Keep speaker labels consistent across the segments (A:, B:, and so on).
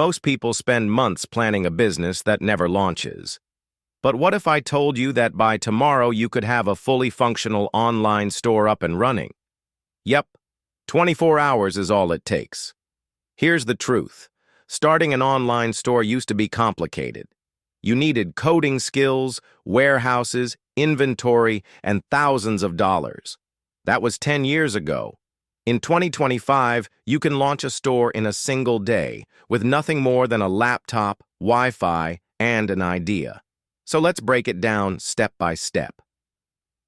A: Most people spend months planning a business that never launches. But what if I told you that by tomorrow you could have a fully functional online store up and running? Yep, 24 hours is all it takes. Here's the truth. Starting an online store used to be complicated. You needed coding skills, warehouses, inventory, and thousands of dollars. That was 10 years ago. In 2025, you can launch a store in a single day with nothing more than a laptop, Wi-Fi, and an idea. So let's break it down step by step.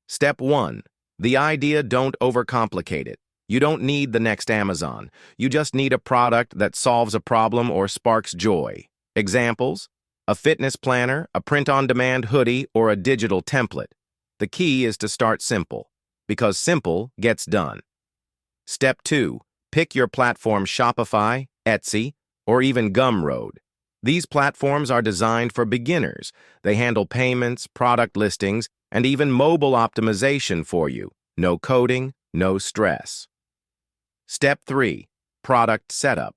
A: Step 1. The idea, don't overcomplicate it. You don't need the next Amazon. You just need a product that solves a problem or sparks joy. Examples? A fitness planner, a print-on-demand hoodie, or a digital template. The key is to start simple, because simple gets done. Step 2. Pick your platform: Shopify, Etsy, or even Gumroad. These platforms are designed for beginners. They handle payments, product listings, and even mobile optimization for you. No coding, no stress. Step 3. Product setup.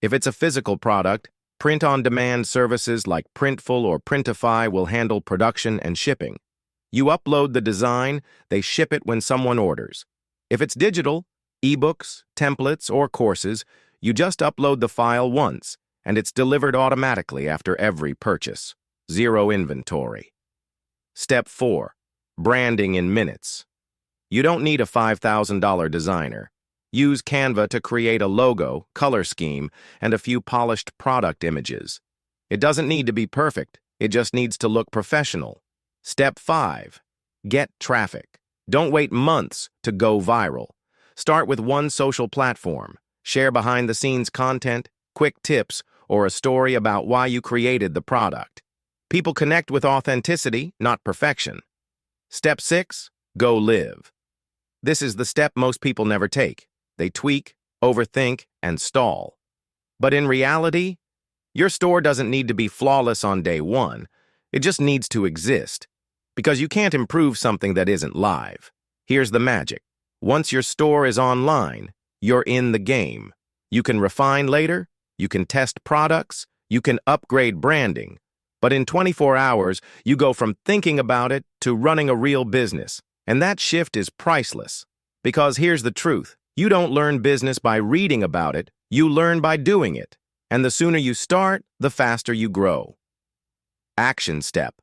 A: If it's a physical product, print-on-demand services like Printful or Printify will handle production and shipping. You upload the design, they ship it when someone orders. If it's digital, ebooks, templates, or courses, you just upload the file once, and it's delivered automatically after every purchase. Zero inventory. Step 4. Branding in minutes. You don't need a $5,000 designer. Use Canva to create a logo, color scheme, and a few polished product images. It doesn't need to be perfect. It just needs to look professional. Step 5. Get traffic. Don't wait months to go viral. Start with one social platform. Share behind-the-scenes content, quick tips, or a story about why you created the product. People connect with authenticity, not perfection. Step 6. Go live. This is the step most people never take. They tweak, overthink, and stall. But in reality, your store doesn't need to be flawless on day one. It just needs to exist. Because you can't improve something that isn't live. Here's the magic. Once your store is online, you're in the game. You can refine later, you can test products, you can upgrade branding. But in 24 hours, you go from thinking about it to running a real business. And that shift is priceless. Because here's the truth. You don't learn business by reading about it, you learn by doing it. And the sooner you start, the faster you grow. Action step.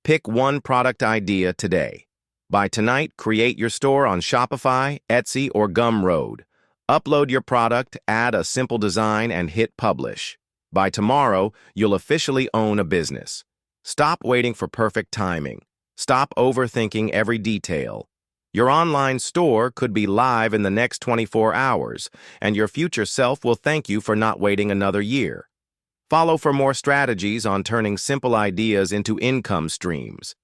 A: Pick one product idea today. By tonight, create your store on Shopify, Etsy, or Gumroad. Upload your product, add a simple design, and hit publish. By tomorrow, you'll officially own a business. Stop waiting for perfect timing. Stop overthinking every detail. Your online store could be live in the next 24 hours, and your future self will thank you for not waiting another year. Follow for more strategies on turning simple ideas into income streams.